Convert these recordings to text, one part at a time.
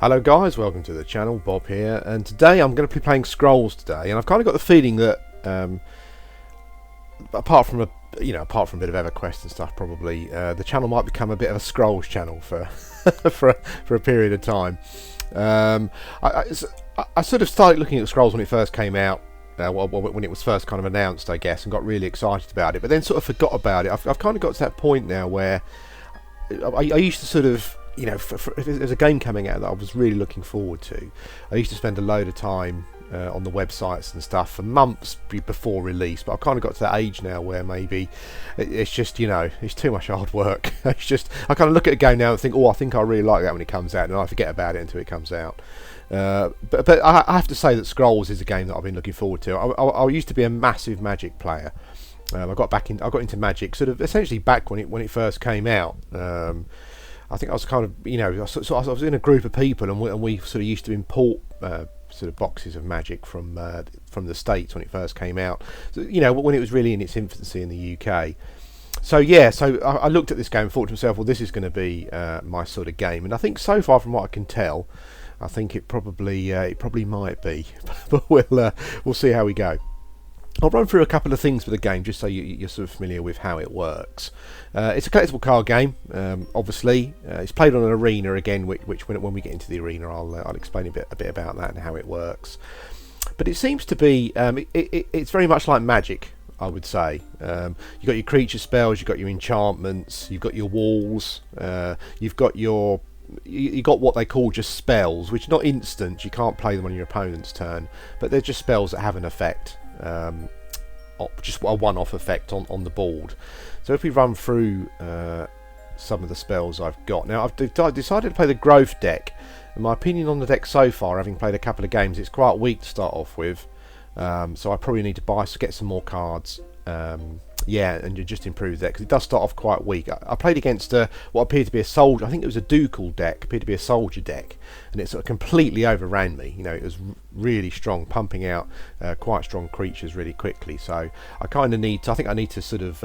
Hello guys, welcome to the channel, Bob here, and today I'm going to be playing Scrolls today, and I've kind of got the feeling that apart from a bit of EverQuest and stuff, probably the channel might become a bit of a Scrolls channel for for a period of time. I sort of started looking at Scrolls when it first came out, when it was first kind of announced, I guess, and got really excited about it, but then sort of forgot about it. I've kind of got to that point now where I used to sort of, if there's a game coming out that I was really looking forward to, I used to spend a load of time on the websites and stuff for months before release. But I've kind of got to that age now where maybe it's just, it's too much hard work. It's just, I kind of look at a game now and think, oh, I think I really like that when it comes out, and I forget about it until it comes out. But I have to say that Scrolls is a game that I've been looking forward to. I used to be a massive Magic player. I got into Magic sort of essentially back when it first came out. I think I was kind of, I was in a group of people, and we sort of used to import sort of boxes of Magic from the States when it first came out. So, when it was really in its infancy in the UK. So yeah, I looked at this game and thought to myself, well, this is going to be my sort of game. And I think so far, from what I can tell, I think it probably might be, but we'll see how we go. I'll run through a couple of things with the game just so you're sort of familiar with how it works. It's a collectible card game, obviously. It's played on an arena again, which when we get into the arena, I'll explain a bit about that and how it works. But it seems to be it's very much like Magic, I would say. You've got your creature spells, you've got your enchantments, you've got your walls, you've got what they call just spells, which are not instant. You can't play them on your opponent's turn, but they're just spells that have an effect. Just a one-off effect on the board. So if we run through some of the spells I've got now, I've decided to play the growth deck. And my opinion on the deck so far, having played a couple of games, it's quite weak to start off with. So I probably need to get some more cards. And you just improve that, because it does start off quite weak. I played against what appeared to be a soldier. I think it was a ducal deck, appeared to be a soldier deck, and it sort of completely overran me. It was really strong, pumping out quite strong creatures really quickly. So I kind of need to sort of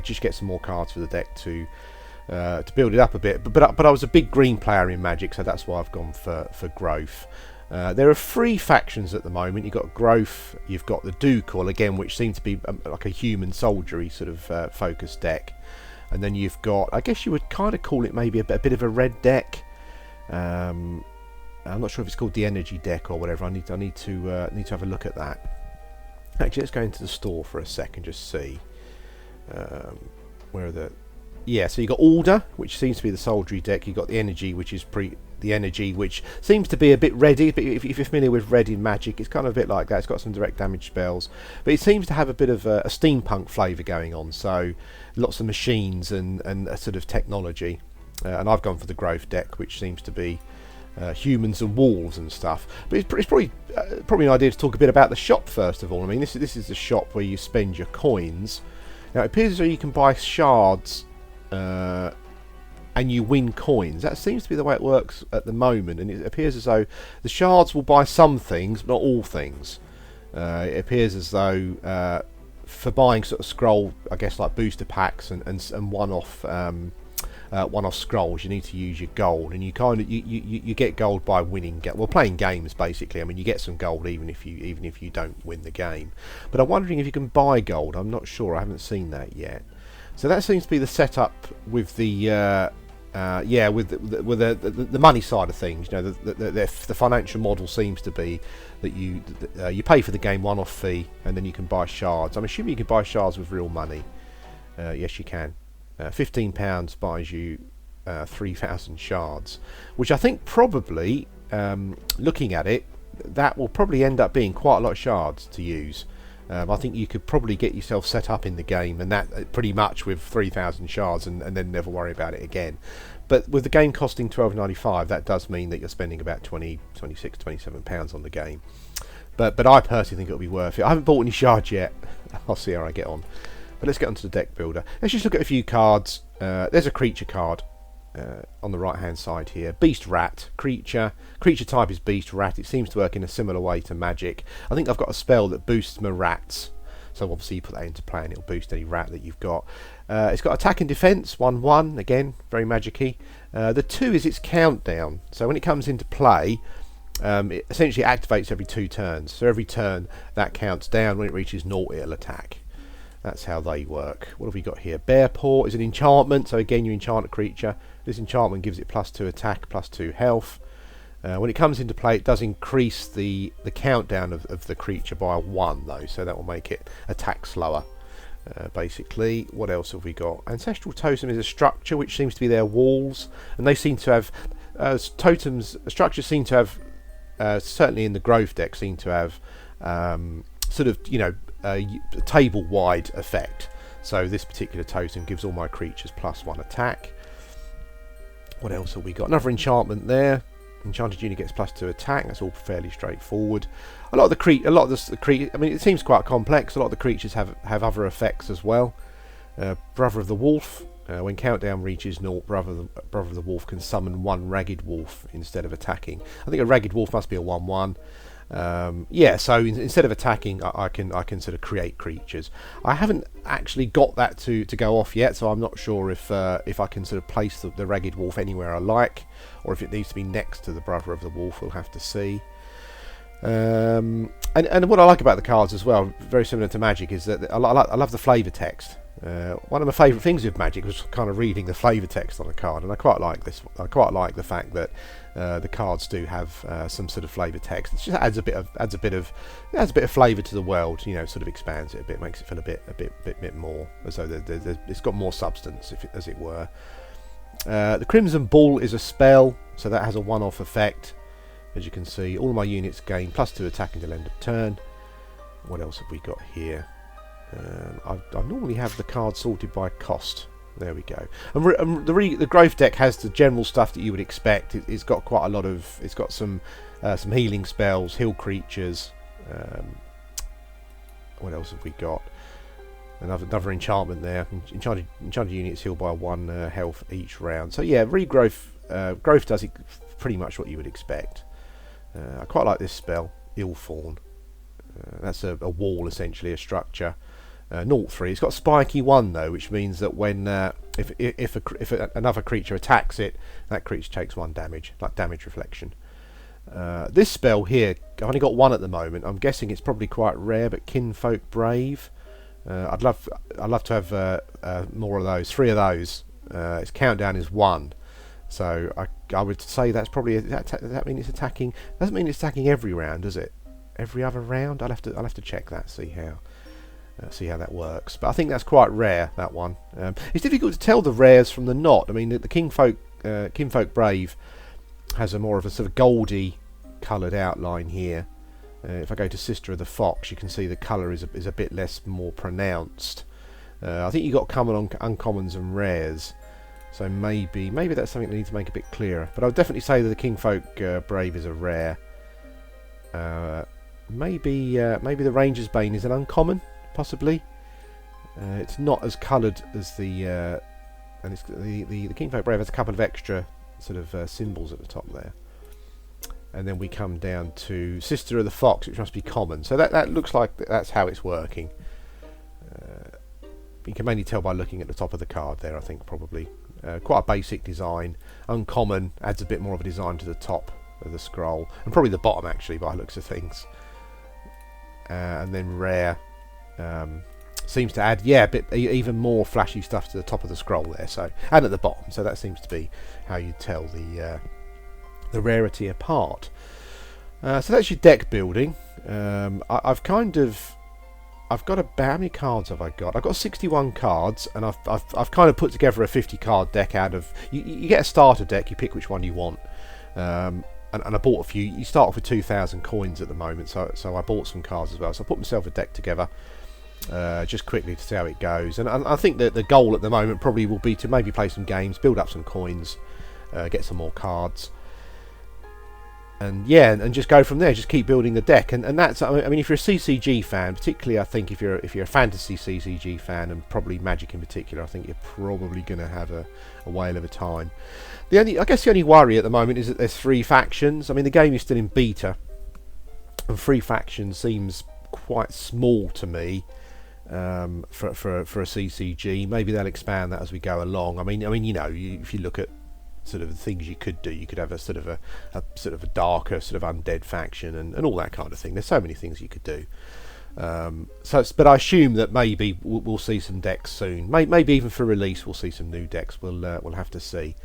just get some more cards for the deck to build it up a bit. But I was a big green player in Magic, so that's why I've gone for growth. There are 3 factions at the moment. You've got Growth, you've got the Ducal, again, which seems to be like a human soldiery sort of focused deck. And then you've got, I guess you would kind of call it maybe a bit of a red deck. I'm not sure if it's called the energy deck or whatever. I need to have a look at that. Actually, let's go into the store for a second, just see. Where are the... Yeah, so you've got Order, which seems to be the soldiery deck. You've got the energy, which is the energy, which seems to be a bit ready. But if you're familiar with red in Magic, it's kind of a bit like that. It's got some direct damage spells, but it seems to have a bit of a steampunk flavour going on. So lots of machines and a sort of technology. And I've gone for the growth deck, which seems to be humans and walls and stuff. But it's probably an idea to talk a bit about the shop first of all. I mean, this is the shop where you spend your coins. Now it appears as though you can buy shards. And you win coins. That seems to be the way it works at the moment, and it appears as though the shards will buy some things, but not all things. It appears as though for buying sort of scroll, I guess, like booster packs and one-off scrolls, you need to use your gold, and you get gold by winning. Playing games basically. I mean, you get some gold even if you don't win the game. But I'm wondering if you can buy gold. I'm not sure. I haven't seen that yet. So that seems to be the setup with the the money side of things. The financial model seems to be that you pay for the game one-off fee, and then you can buy shards. I'm assuming you can buy shards with real money. Yes, you can. £15 buys you 3,000 shards, which I think probably, looking at it, that will probably end up being quite a lot of shards to use. I think you could probably get yourself set up in the game, and that pretty much with 3,000 shards, and then never worry about it again. But with the game costing £12.95, that does mean that you're spending about £26, £27 on the game. But I personally think it'll be worth it. I haven't bought any shards yet. I'll see how I get on. But let's get onto the deck builder. Let's just look at a few cards. There's a creature card on the right hand side here. Beast Rat, creature type is Beast Rat. It seems to work in a similar way to Magic. I think I've got a spell that boosts my rats, So obviously you put that into play and it'll boost any rat that you've got. It's got attack and defense, 1/1, again, very magic-y. The 2 is its countdown. So when it comes into play, it essentially activates every 2 turns. So every turn that counts down. When it reaches 0, it'll attack. That's how they work. What have we got here? Bear Paw is an enchantment. So again, you enchant a creature. This enchantment gives it +2 attack, +2 health. When it comes into play, it does increase the countdown of the creature by 1 though, so that will make it attack slower. Basically, what else have we got? Ancestral Totem is a structure which seems to be their walls, and they seem to have totems. Structures seem to have certainly in the growth deck seem to have sort of a table-wide effect. So this particular totem gives all my creatures +1 attack. What else have we got? Another enchantment there. Enchanted unit gets +2 attack. That's all fairly straightforward. I mean, it seems quite complex. A lot of the creatures have other effects as well. Brother of the Wolf. When countdown reaches 0, Brother of the Wolf can summon 1 Ragged Wolf instead of attacking. I think a Ragged Wolf must be a 1/1. Yeah, so instead of attacking, I can sort of create creatures. I haven't actually got that to go off yet, so I'm not sure if I can sort of place the Ragged Wolf anywhere I like, or if it needs to be next to the Brother of the Wolf. We'll have to see. And what I like about the cards as well, very similar to Magic, is that I love the flavour text. One of my favourite things with Magic was kind of reading the flavour text on a card, and I quite like this. I quite like the fact that the cards do have some sort of flavour text. It just adds a bit of flavour to the world. Sort of expands it a bit, makes it feel a bit more as though it's got more substance, as it were. The Crimson Ball is a spell, so that has a one-off effect. As you can see, all of my units gain +2 attack until end of turn. What else have we got here? I normally have the cards sorted by cost. There we go. And the growth deck has the general stuff that you would expect. It's got quite a lot of. It's got some healing spells, heal creatures. What else have we got? Another enchantment there. Enchanted units heal by 1 health each round. So yeah, regrowth growth does pretty much what you would expect. I quite like this spell, Illthorn. That's a wall, essentially, a structure. 0/3. It's got spiky 1 though, which means that when if another creature attacks it, that creature takes 1 damage, like damage reflection. This spell here, I've only got 1 at the moment. I'm guessing it's probably quite rare, but Kinfolk Brave. I'd love to have more of those. 3 of those. Its countdown is 1. So I would say that's probably. Does that mean it's attacking? Doesn't mean it's attacking every round, does it? Every other round? I'll have to check that, see how that works. But I think that's quite rare, that one. It's difficult to tell the rares from the not. I mean, the Kinfolk Brave has a more of a sort of goldy coloured outline here. If I go to Sister of the Fox, you can see the colour is a bit more pronounced. I think you've got common, uncommons and rares. So maybe that's something they need to make a bit clearer. But I would definitely say that the Kinfolk Brave is a rare. Maybe the Ranger's Bane is an uncommon, possibly. It's not as coloured as the Kinfolk Brave has a couple of extra sort of symbols at the top there. And then we come down to Sister of the Fox, which must be common. So that looks like that's how it's working. You can mainly tell by looking at the top of the card there, I think, probably. Quite a basic design. Uncommon adds a bit more of a design to the top of the scroll. And probably the bottom, actually, by looks of things. And then rare seems to add, a bit even more flashy stuff to the top of the scroll there. So, and at the bottom. So that seems to be how you tell the rarity apart. So that's your deck building. I've got about, how many cards have I got? I've got 61 cards, and I've kind of put together a 50 card deck out of. You get a starter deck, you pick which one you want. And I bought a few. You start off with 2,000 coins at the moment, so I bought some cards as well. So I put myself a deck together, just quickly to see how it goes. And I think that the goal at the moment probably will be to maybe play some games, build up some coins, get some more cards. And just go from there. Just keep building the deck, and that's. I mean, if you're a CCG fan, particularly, I think if you're a fantasy CCG fan, and probably Magic in particular, I think you're probably going to have a whale of a time. I guess the only worry at the moment is that there's 3 factions. I mean, the game is still in beta, and 3 factions seems quite small to me. for a CCG. Maybe they'll expand that as we go along. I mean, you know, if you look at sort of the things you could do, you could have a sort of a darker sort of undead faction and all that kind of thing. There's so many things you could do. But I assume that maybe we'll see some decks soon. Maybe even for release we'll see some new decks. We'll have to see.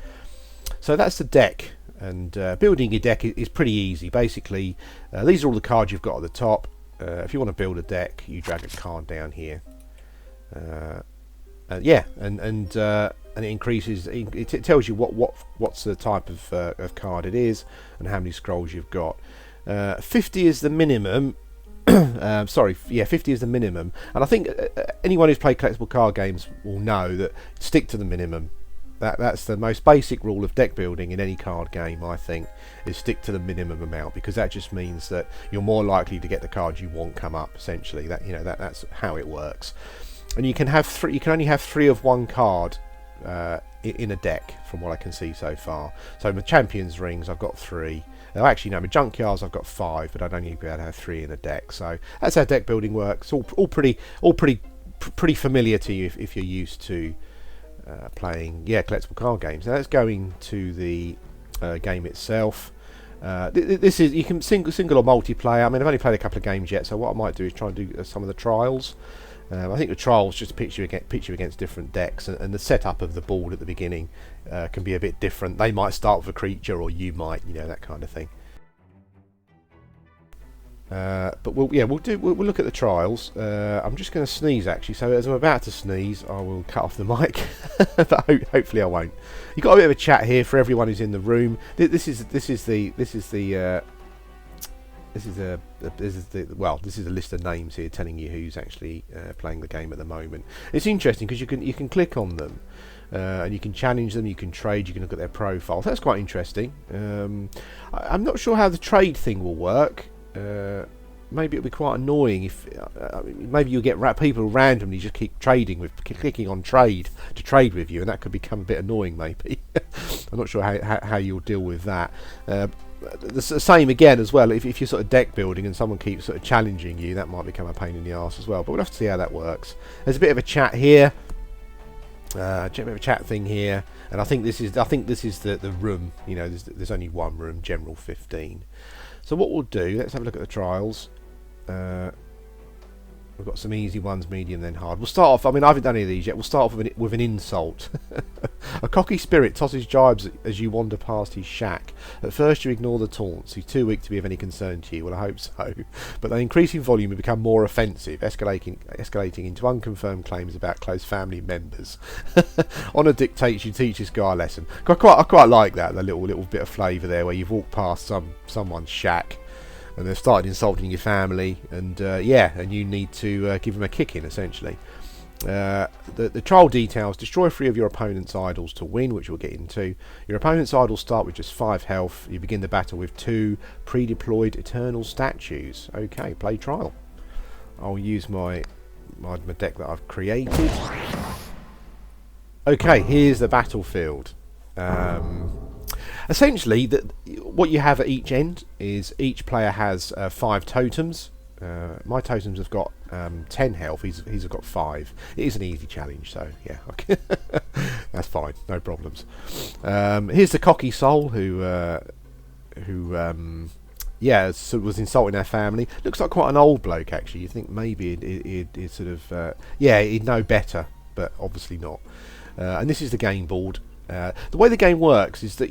So that's the deck, and building your deck is pretty easy. Basically, these are all the cards you've got at the top. If you want to build a deck, you drag a card down here. Yeah, and it increases. It tells you what's the type of card it is and how many scrolls you've got. 50 is the minimum. Sorry, yeah, 50 is the minimum, and I think anyone who's played collectible card games will know that stick to the minimum. That's the most basic rule of deck building in any card game, I think, is stick to the minimum amount, because that just means that you're more likely to get the cards you want come up. Essentially, that's how it works. And you can have three. You can only have 3 of one card in a deck, from what I can see so far. So my Champions Rings, I've got 3. Now, actually, no, my Junkyards, I've got 5, but I'd only be able to have 3 in a deck. So that's how deck building works. All pretty familiar to you if you're used to playing collectible card games. Now let's go into the game itself. This is, you can single or multiplayer. I mean, I've only played a couple of games yet, so what I might do is try and do some of the trials. I think the trials just pitch you against different decks, and the setup of the board at the beginning can be a bit different. They might start with a creature, or you might, that kind of thing. But we'll look at the trials. I'm just going to sneeze, actually. So as I'm about to sneeze, I will cut off the mic, but hopefully I won't. You've got a bit of a chat here for everyone who's in the room. This is a list of names here telling you who's actually playing the game at the moment. It's interesting because you can click on them and you can challenge them, you can trade, you can look at their profiles. That's quite interesting. I'm not sure how the trade thing will work. Maybe it'll be quite annoying if maybe you'll get people randomly just keep clicking on trade to trade with you, and that could become a bit annoying. Maybe I'm not sure how you'll deal with that. The same again as well. If you're sort of deck building and someone keeps sort of challenging you, that might become a pain in the arse as well. But we'll have to see how that works. There's a bit of a chat here, a bit of a chat thing here, and I think this is the room. There's only one room, General 15. So what we'll do, let's have a look at the trials. We've got some easy ones, medium, then hard. We'll start off, I haven't done any of these yet. We'll start off with an insult. A cocky spirit tosses jibes as you wander past his shack. At first you ignore the taunts. He's too weak to be of any concern to you. Well, I hope so. But they increase in volume and become more offensive, escalating into unconfirmed claims about close family members. Honour dictates you teach this guy a lesson. I quite like that, the little bit of flavour there, where you've walked past someone's shack and they've started insulting your family, and and you need to give them a kicking, essentially. The trial details: destroy 3 of your opponent's idols to win, which we'll get into. Your opponent's idols start with just 5 health. You begin the battle with 2 pre-deployed eternal statues. Okay, play trial. I'll use my deck that I've created. Okay, here's the battlefield. Essentially, what you have at each end is each player has 5 totems. My totems have got 10 health. He's got 5. It is an easy challenge, so yeah, okay. That's fine, no problems. Here's the cocky soul who was insulting our family. Looks like quite an old bloke, actually. You think maybe he'd sort of he'd know better, but obviously not. And this is the game board. The way the game works is that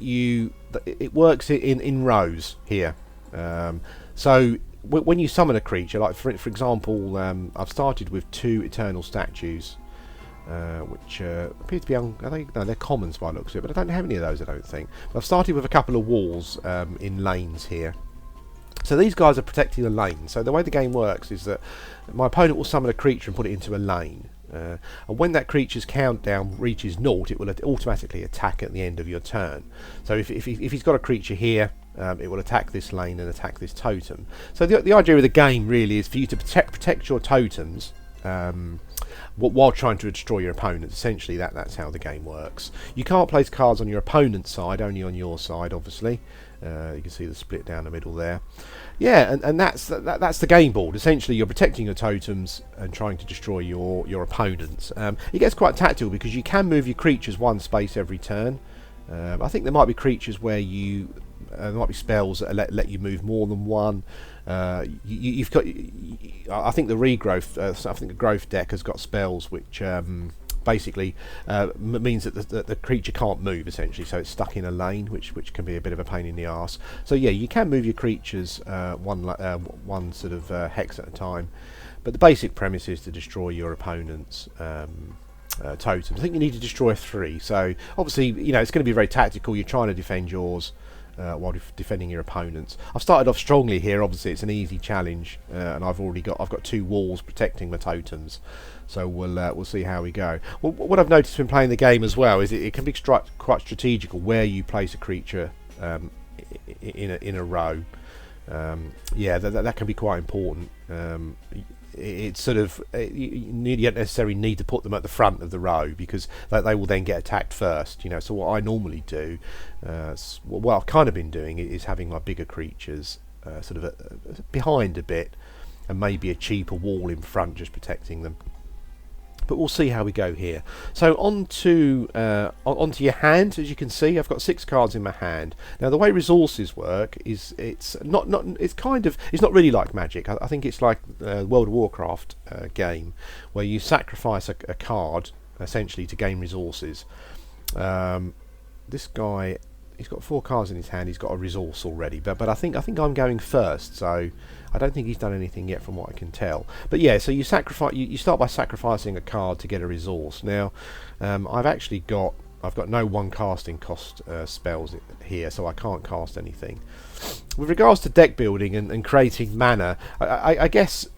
it works in rows here. So when you summon a creature, like for example, I've started with 2 eternal statues, which appear to be they're commons by the looks of it, but I don't have any of those, I don't think. But I've started with a couple of walls in lanes here. So these guys are protecting the lane. So the way the game works is that my opponent will summon a creature and put it into a lane. And when that creature's countdown reaches 0, it will automatically attack at the end of your turn. So if he's got a creature here, it will attack this lane and attack this totem. So the idea of the game really is for you to protect your totems while trying to destroy your opponent. Essentially, that's how the game works. You can't place cards on your opponent's side, only on your side, obviously. You can see the split down the middle there. Yeah, and that's the game board. Essentially, you're protecting your totems and trying to destroy your opponents. It gets quite tactical because you can move your creatures one space every turn. I think there might be creatures where there might be spells that let you move more than one. You've got. I think the regrowth. I think the growth deck has got spells which basically means that the creature can't move, essentially, so it's stuck in a lane, which can be a bit of a pain in the arse. So yeah, you can move your creatures one sort of hex at a time, but the basic premise is to destroy your opponent's totems. I think you need to destroy 3, so obviously it's going to be very tactical. You're trying to defend yours while defending your opponents. I've started off strongly here. Obviously it's an easy challenge, and I've got 2 walls protecting the totems, so we'll see how we go. Well, what I've noticed when playing the game as well is it can be quite strategical where you place a creature in a row. Yeah, that can be quite important. It's sort of you don't necessarily need to put them at the front of the row because they will then get attacked first. So what I normally do, what I've kind of been doing, is having my bigger creatures sort of behind a bit, and maybe a cheaper wall in front just protecting them. But we'll see how we go here. So onto your hand. As you can see, I've got 6 cards in my hand. Now the way resources work is it's not really like Magic. I think it's like World of Warcraft game where you sacrifice a card essentially to gain resources. This guy, he's got 4 cards in his hand. He's got a resource already, but I think I'm going first, so I don't think he's done anything yet from what I can tell. But yeah, so you start by sacrificing a card to get a resource. Now I've got no 1 casting cost spells here, so I can't cast anything. With regards to deck building and creating mana, I guess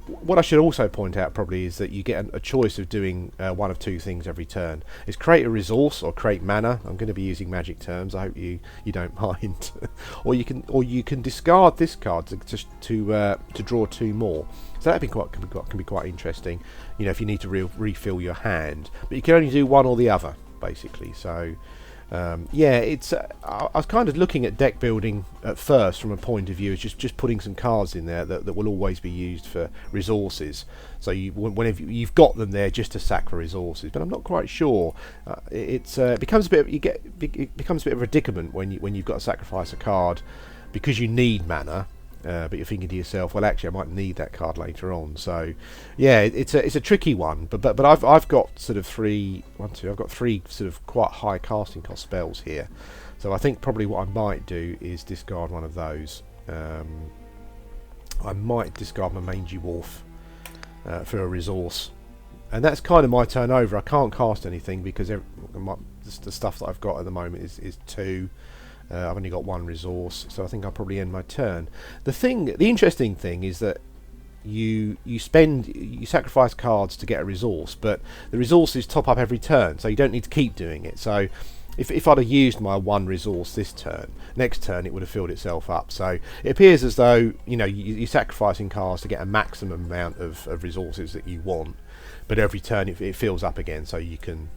what I should also point out probably is that you get a choice of doing one of 2 things every turn. It's create a resource or create mana. I'm going to be using Magic terms. I hope you don't mind. or you can discard this card to draw 2 more. So that can be quite interesting. If you need to refill your hand, but you can only do one or the other basically. So yeah, it's I was kind of looking at deck building at first from a point of view as just putting some cards in there that will always be used for resources. So whenever you've got them there just to sack for resources, but I'm not quite sure. It becomes a bit of a predicament when you've got to sacrifice a card because you need mana. But you're thinking to yourself, well, actually, I might need that card later on. So, yeah, it's a tricky one. But I've got sort of 3 sort of quite high casting cost spells here. So I think probably what I might do is discard one of those. I might discard my Mangy Wolf for a resource, and that's kind of my turn over. I can't cast anything because the stuff that I've got at the moment is 2. I've only got 1 resource, so I think I'll probably end my turn. The interesting thing is that you sacrifice cards to get a resource, but the resources top up every turn, so you don't need to keep doing it. So if I'd have used my 1 resource this turn, next turn it would have filled itself up. So it appears as though you're sacrificing cards to get a maximum amount of resources that you want, but every turn it fills up again, so you can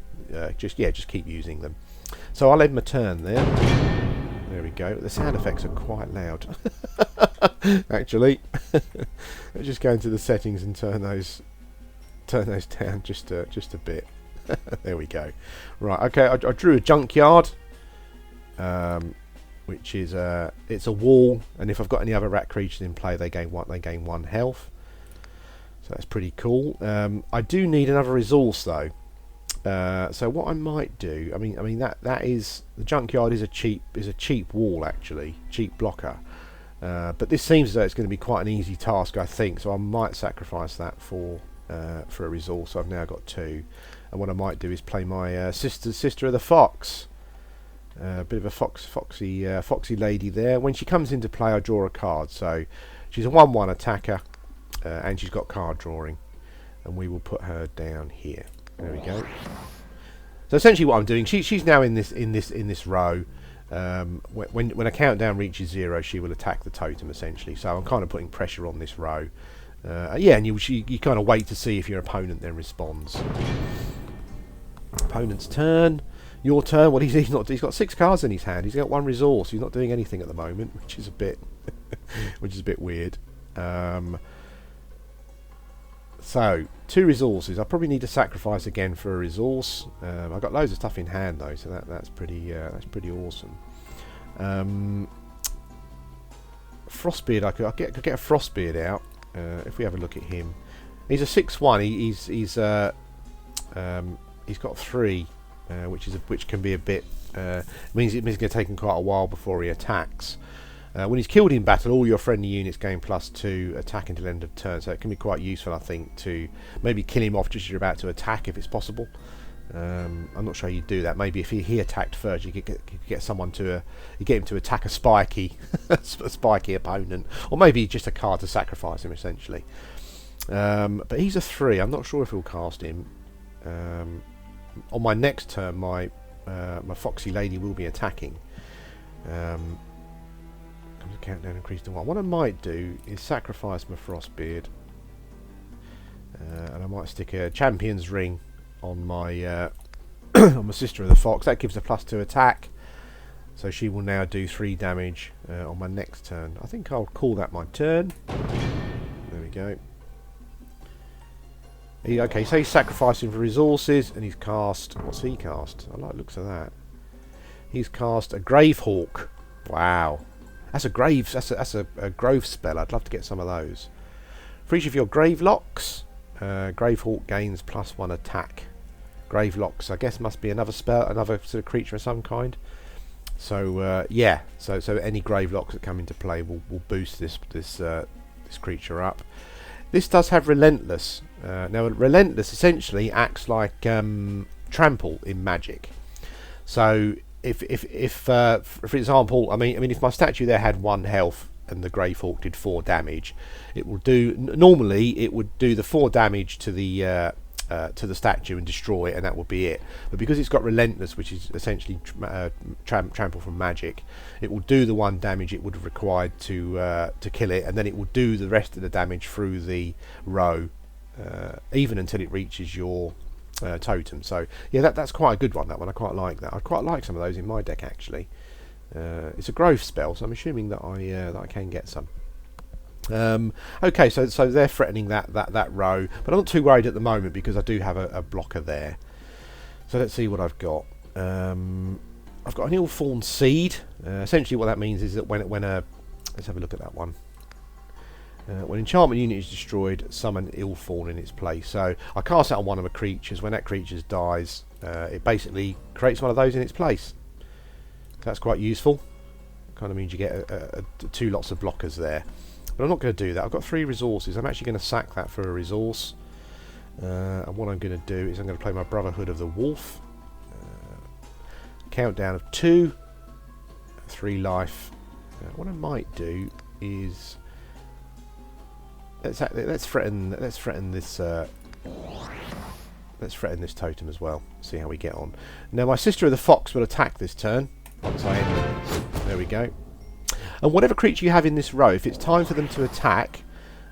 just keep using them. So I'll end my turn there. There we go. The sound effects are quite loud. Actually, let's just go into the settings and turn those down just a bit. There we go. Right. Okay. I drew a junkyard, which is it's a wall, and if I've got any other rat creatures in play, they gain 1 health. So that's pretty cool. I do need another resource though. So what I might do, I mean that is, the junkyard is a cheap wall actually, cheap blocker. But this seems as though it's going to be quite an easy task, I think. So I might sacrifice that for a resource. So I've now got 2, and what I might do is play my sister of the fox. A bit of a foxy lady there. When she comes into play, I draw a card. So she's a 1/1 attacker, and she's got card drawing, and we will put her down here. There we go. So essentially what I'm doing, she's now in this row. When a countdown reaches 0, she will attack the totem essentially. So I'm kind of putting pressure on this row Yeah, and you kind of wait to see if your opponent then responds. Opponent's turn. Your turn. Well, he's not. He's got 6 cards in his hand. He's got 1 resource. He's not doing anything at the moment, which is a bit, which is a bit weird. So 2 resources. I probably need to sacrifice again for a resource. I've got loads of stuff in hand though, so that's pretty awesome. Frostbeard. I could get a Frostbeard out. If we have a look at him, he's a 6/1. He's got 3, which can be a bit. Means it's going to take him quite a while before he attacks. When he's killed in battle, all your friendly units gain +2 attack until end of turn. So it can be quite useful, I think, to maybe kill him off just as you're about to attack, if it's possible. I'm not sure you do that. Maybe if he attacked first, you could get someone to you get him to attack a spiky a spiky opponent, or maybe just a card to sacrifice him essentially. But he's a 3. I'm not sure if we'll cast him. On my next turn, my Foxy Lady will be attacking. Comes a countdown increased to 1. What I might do is sacrifice my Frostbeard, and I might stick a Champion's Ring on my on my Sister of the Fox. That gives a +2 attack, so she will now do 3 damage on my next turn. I think I'll call that my turn. There we go. Okay, so he's sacrificing for resources, and he's cast. What's he cast? I like the looks of that. He's cast a Gravehawk. Wow, that's a grave. That's a grove spell. I'd love to get some of those. For each of your Gravelocks, Gravehawk gains +1 attack. Gravelocks, I guess, must be another spell, another sort of creature of some kind. So yeah, so any Gravelocks that come into play will boost this creature up. This does have Relentless. Now, Relentless essentially acts like Trample in Magic. So if for example, I mean, if my statue there had 1 health and the Gravehawk did 4 damage, it will do. Normally, it would do the 4 damage to the statue and destroy it, and that would be it. But because it's got Relentless, which is essentially trample from magic, it will do the 1 damage it would have required to kill it, and then it will do the rest of the damage through the row, even until it reaches your totem. So yeah, that's quite a good one. That one, I quite like that. I quite like some of those in my deck actually. It's a growth spell, so I'm assuming that I can get some. Okay, so they're threatening that row, but I'm not too worried at the moment because I do have a blocker there. So let's see what I've got. I've got an Illthorn Seed. Essentially what that means is that when let's have a look at that one. When enchantment unit is destroyed, summon Illthorn in its place. So I cast that on one of my creatures. When that creature dies, it basically creates one of those in its place. So that's quite useful. Kind of means you get 2 lots of blockers there. But I'm not going to do that. I've got 3 resources. I'm actually going to sack that for a resource. And what I'm going to do is I'm going to play my Brotherhood of the Wolf. Countdown of 2. 3 life. What I might do is let's threaten this. Let's threaten this totem as well. See how we get on. Now my Sister of the Fox will attack this turn. Once I end. There we go. And whatever creature you have in this row, if it's time for them to attack,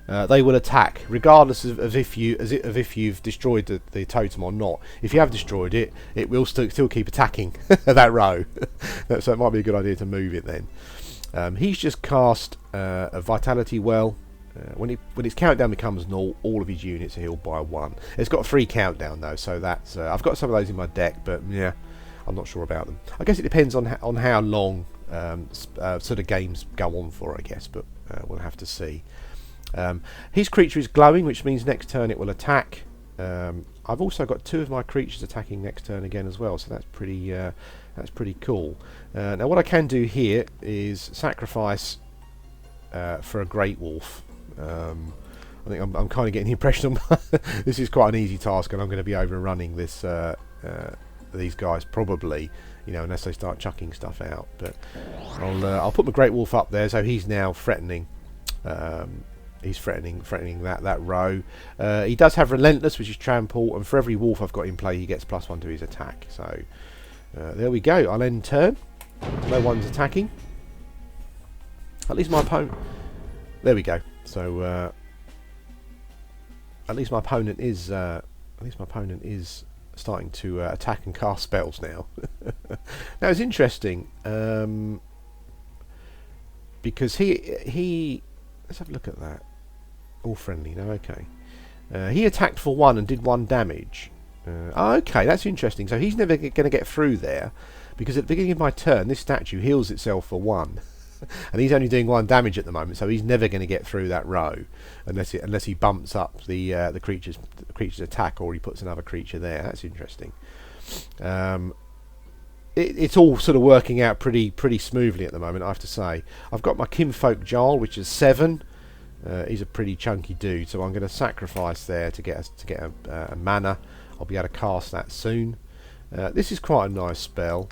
they will attack, regardless of if you've destroyed the totem or not. If you have destroyed it, it will still keep attacking that row. So it might be a good idea to move it then. He's just cast a Vitality Well. When its countdown becomes 0, all of his units are healed by 1. It's got a free countdown though, so that's I've got some of those in my deck, but yeah, I'm not sure about them. I guess it depends on how long sort of games go on for, I guess, but we'll have to see. His creature is glowing, which means next turn it will attack. I've also got 2 of my creatures attacking next turn again as well, so that's pretty cool. Now what I can do here is sacrifice for a Great Wolf. I think I'm kind of getting the impression this is quite an easy task, and I'm going to be overrunning this these guys probably, unless they start chucking stuff out. But I'll put my Great Wolf up there, so he's now threatening. He's threatening that row. He does have Relentless, which is trample, and for every wolf I've got in play, he gets +1 to his attack. So there we go. I'll end turn. No one's attacking. At least my opponent. There we go. So at least my opponent is starting to attack and cast spells now. Now it's interesting because he let's have a look at that. All friendly. No, okay. He attacked for 1 and did 1 damage. Okay, that's interesting. So he's never going to get through there because at the beginning of my turn, this statue heals itself for 1. And he's only doing 1 damage at the moment, so he's never going to get through that row unless he bumps up the creature's attack, or he puts another creature there. That's interesting. It's all sort of working out pretty smoothly at the moment, I have to say. I've got my Kinfolk Jarl, which is 7. He's a pretty chunky dude, so I'm going to sacrifice there to get a mana. I'll be able to cast that soon. This is quite a nice spell.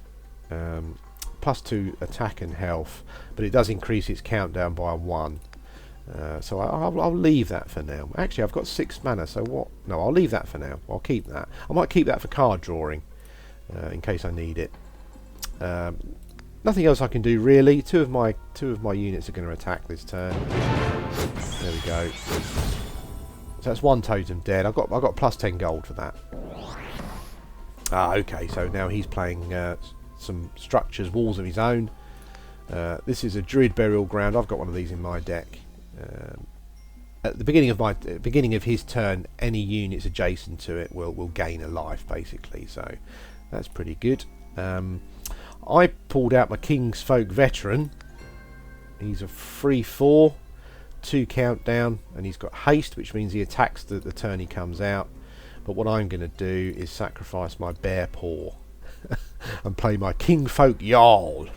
+2 attack and health, but it does increase its countdown by 1. So I'll leave that for now. Actually, I've got 6 mana, so what? No, I'll leave that for now. I'll keep that. I might keep that for card drawing in case I need it. Nothing else I can do really. Two of my units are going to attack this turn. There we go. So that's 1 totem dead. I've got +10 gold for that. Okay. So now he's playing some structures, walls of his own. This is a Druid Burial Ground. I've got one of these in my deck. At the beginning of his turn, any units adjacent to it will gain a life, basically. So that's pretty good. I pulled out my Kingsfolk Veteran. He's a 3/4, 2 countdown, and he's got haste, which means he attacks the turn he comes out. But what I'm going to do is sacrifice my Bear Paw and play my Kinfolk Jarl.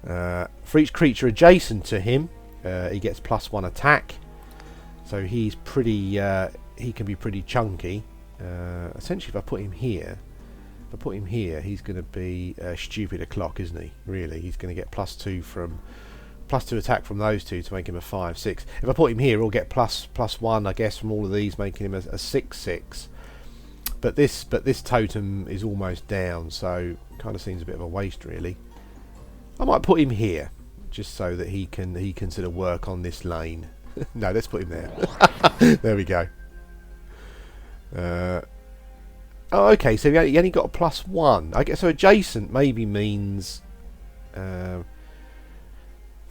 For each creature adjacent to him, he gets +1 attack. So he's pretty. He can be pretty chunky. Essentially, if I put him here, he's going to be a stupid o'clock, isn't he? Really, he's going to get +2 attack from those two to make him a 5/6. If I put him here, he'll get +1, I guess, from all of these, making him a 6/6. But this totem is almost down, so kind of seems a bit of a waste, really. I might put him here, just so that he can sort of work on this lane. No, let's put him there. There we go. Oh, okay, so he only got a +1. I guess so. Adjacent maybe means for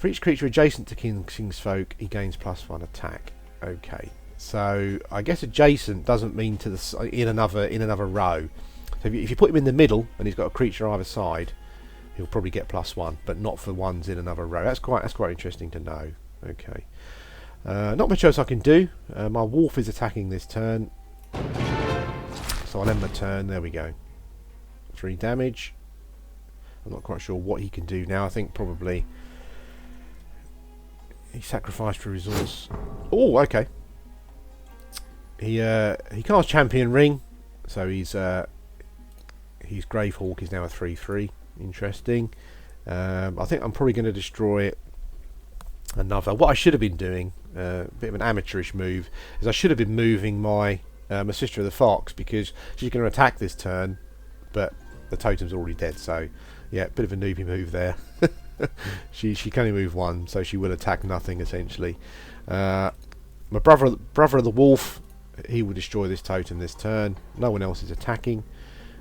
each creature adjacent to Kingsfolk, he gains +1 attack. Okay, so I guess adjacent doesn't mean to the in another row. So if you put him in the middle and he's got a creature either side, he'll probably get +1, but not for ones in another row. That's quite interesting to know. Okay, not much else I can do. My wolf is attacking this turn. So I'll end my turn. There we go. 3 damage. I'm not quite sure what he can do now. I think probably he sacrificed for resource. Oh, okay. He can't Champion Ring, so his Gravehawk is now a 3/3. Interesting. I think I'm probably going to destroy another. What I should have been doing, a bit of an amateurish move, is I should have been moving my Sister of the Fox, because she's going to attack this turn, but the totem's already dead. So yeah, bit of a newbie move there. she can only move 1, so she will attack nothing essentially. My brother of the Wolf, he will destroy this totem this turn. No one else is attacking.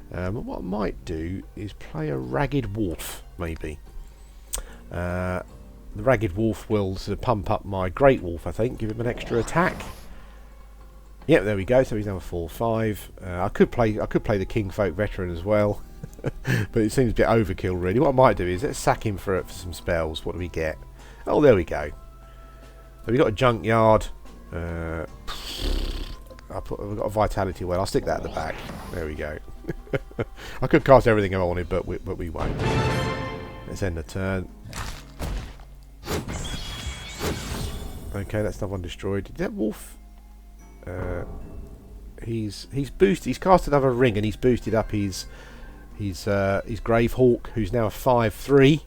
What I might do is play a Ragged Wolf, maybe. The Ragged Wolf will sort of pump up my Great Wolf, I think, give him an extra attack. Yep, there we go. So he's now a 4/5. I could play the Kinfolk Veteran as well, but it seems a bit overkill, really. What I might do is let's sack him for some spells. What do we get? Oh, there we go. So we got a Junkyard. We've got a Vitality Well. I'll stick that at the back. There we go. I could cast everything I wanted, but we won't. Let's end the turn. Okay, that's another one destroyed. Did that wolf? He's boosted. He's cast another ring, and he's boosted up his Gravehawk, who's now a 5/3.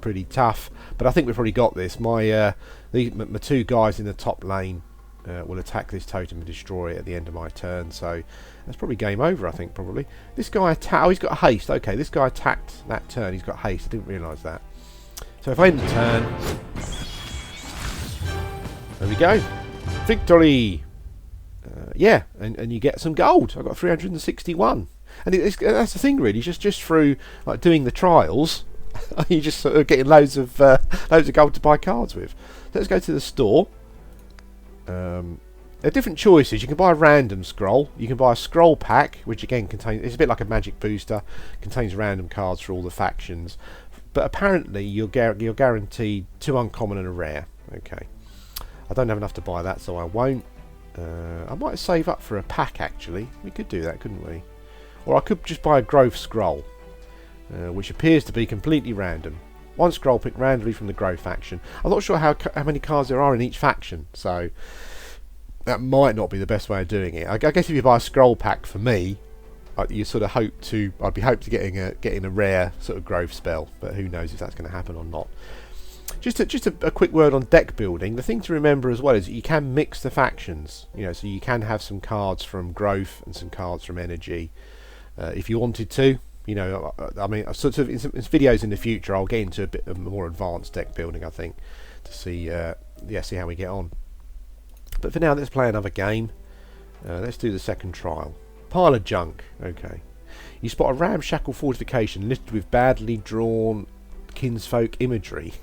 Pretty tough, but I think we've probably got this. My 2 guys in the top lane will attack this totem and destroy it at the end of my turn. So that's probably game over, I think, probably. This guy oh, he's got haste. Okay, this guy attacked that turn. He's got haste. I didn't realise that. So if I end the turn, There we go. Victory! Yeah, and you get some gold. I got 361. And that's the thing, really. Just through like doing the trials, you just sort of getting loads of gold to buy cards with. So let's go to the store. There are different choices. You can buy a random scroll. You can buy a scroll pack, which again contains. It's a bit like a magic booster. Contains random cards for all the factions. But apparently you're guaranteed 2 uncommon and a rare. Okay. I don't have enough to buy that, so I won't. I might save up for a pack, actually. We could do that, couldn't we? Or I could just buy a growth scroll, which appears to be completely random. 1 scroll picked randomly from the growth faction. I'm not sure how many cards there are in each faction, so that might not be the best way of doing it. I guess if you buy a scroll pack, for me, you sort of hope to. I'd be hoping to getting a rare sort of growth spell, but who knows if that's going to happen or not. Just a quick word on deck building. The thing to remember as well is that you can mix the factions. You know, so you can have some cards from growth and some cards from energy, if you wanted to. You know, I mean, sort of in some videos in the future, I'll get into a bit of more advanced deck building, I think, to see see how we get on. But for now, let's play another game. Let's do the second trial. Pile of junk. Okay. You spot a ramshackle fortification littered with badly drawn kinsfolk imagery.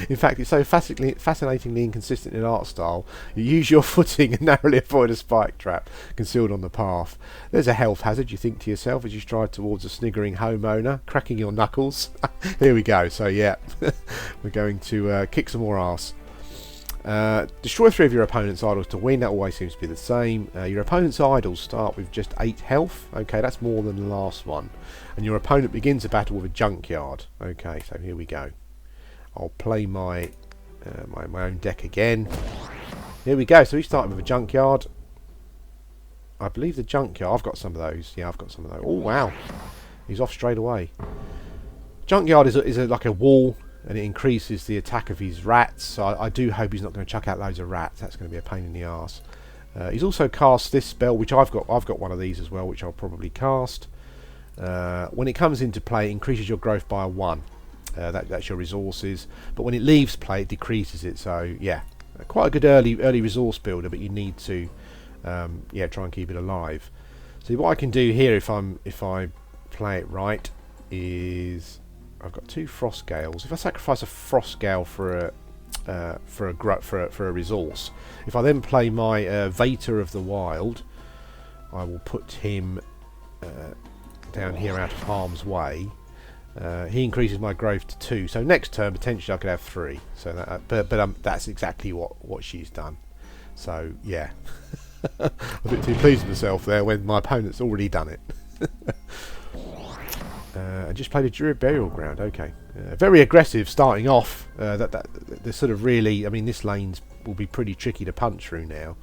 In fact, it's so fascinatingly inconsistent in art style, you use your footing and narrowly avoid a spike trap concealed on the path. There's a health hazard, you think to yourself as you stride towards a sniggering homeowner, cracking your knuckles. Here we go. So yeah, we're going to kick some more arse. Destroy 3 of your opponent's idols to win. That always seems to be the same. Your opponent's idols start with just 8 health. Okay, that's more than the last one. And your opponent begins a battle with a junkyard. Okay, so here we go. I'll play my my own deck again. Here we go. So he's starting with a junkyard. I believe the junkyard. I've got some of those. Yeah, I've got some of those. Oh wow, he's off straight away. Junkyard is like a wall, and it increases the attack of his rats. So I do hope he's not going to chuck out loads of rats. That's going to be a pain in the arse. He's also cast this spell, which I've got one of these as well, which I'll probably cast. When it comes into play, it increases your growth by 1. That's your resources. But when it leaves play, it decreases it. So yeah, quite a good early resource builder. But you need to try and keep it alive. So what I can do here, if I play it right, is I've got 2 frost gales. If I sacrifice a frost gale for a resource, if I then play my Vater of the Wild, I will put him down here out of harm's way. He increases my growth to 2. So next turn potentially I could have 3. So that, that's exactly what she's done. So yeah, I'm a bit too pleased with myself there when my opponent's already done it. I just played a Druid Burial Ground. Okay, very aggressive starting off. They're sort of really. I mean, this lane's will be pretty tricky to punch through now.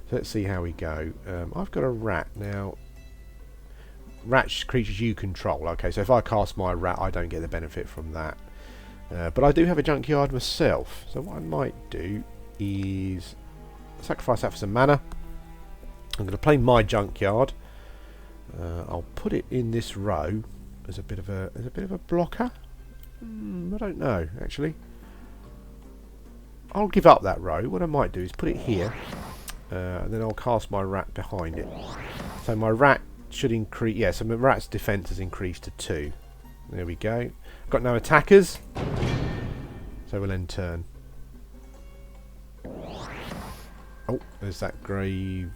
So let's see how we go. I've got a rat now. Rats creatures you control. Okay, so if I cast my rat, I don't get the benefit from that. But I do have a junkyard myself. So what I might do is sacrifice that for some mana. I'm going to play my junkyard. I'll put it in this row as a bit of a blocker. I don't know actually. I'll give up that row. What I might do is put it here, and then I'll cast my rat behind it. So my rat should increase. Yeah, so my rat's defense has increased to 2. There we go. I've got no attackers, so we'll end turn. Oh, there's that grave.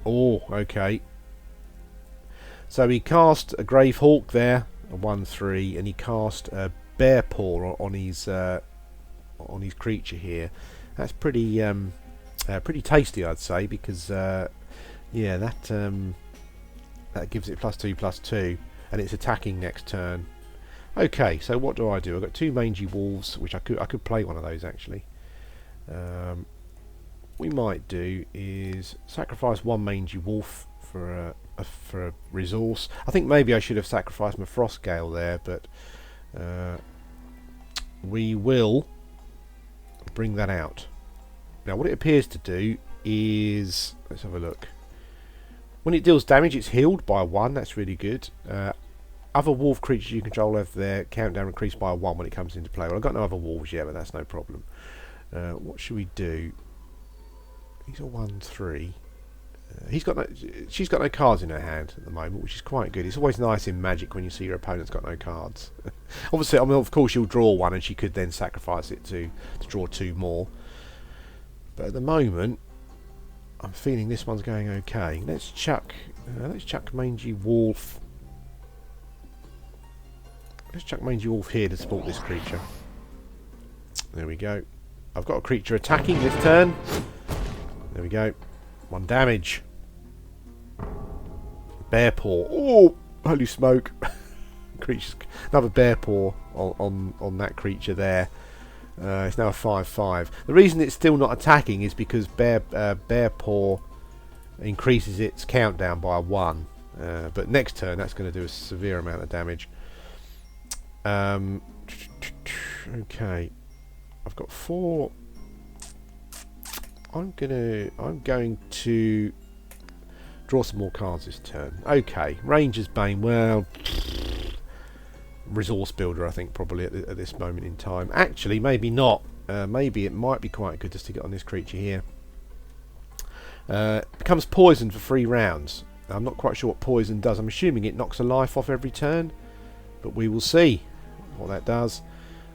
Oh, okay. So he cast a Grave Hawk there, a 1/3, and he cast a Bear Paw on his creature here. That's pretty tasty, I'd say, because yeah, that gives it +2/+2, and it's attacking next turn. Okay, so what do? I've got 2 mangy wolves, which I could play one of those actually. We might do is sacrifice 1 mangy wolf for a resource. I think maybe I should have sacrificed my Frostgale there, but we will bring that out. Now what it appears to do is, let's have a look. When it deals damage, it's healed by 1. That's really good. Other wolf creatures you control have their countdown increased by 1 when it comes into play. Well, I've got no other wolves yet, but that's no problem. What should we do? He's a 1-3. She's got no cards in her hand at the moment, which is quite good. It's always nice in Magic when you see your opponent's got no cards. Obviously, I mean, of course, she'll draw one, and she could then sacrifice it to draw 2 more. But at the moment, I'm feeling this one's going okay. Let's chuck Mangy Wolf. Let's chuck Mangy Wolf here to support this creature. There we go. I've got a creature attacking this turn. There we go. 1 damage. Bear Paw. Oh, holy smoke! Creatures. Another Bear Paw on that creature there. It's now a 5/5. The reason it's still not attacking is because Bear Paw increases its countdown by 1. But next turn, that's going to do a severe amount of damage. Okay, I've got 4. I'm going to draw some more cards this turn. Okay, Ranger's Bane. Well, Resource Builder, I think, probably at this moment in time. Actually, maybe not. Maybe it might be quite good just to get on this creature here. Becomes poisoned for 3 rounds. I'm not quite sure what poison does. I'm assuming it knocks a life off every turn, but we will see what that does.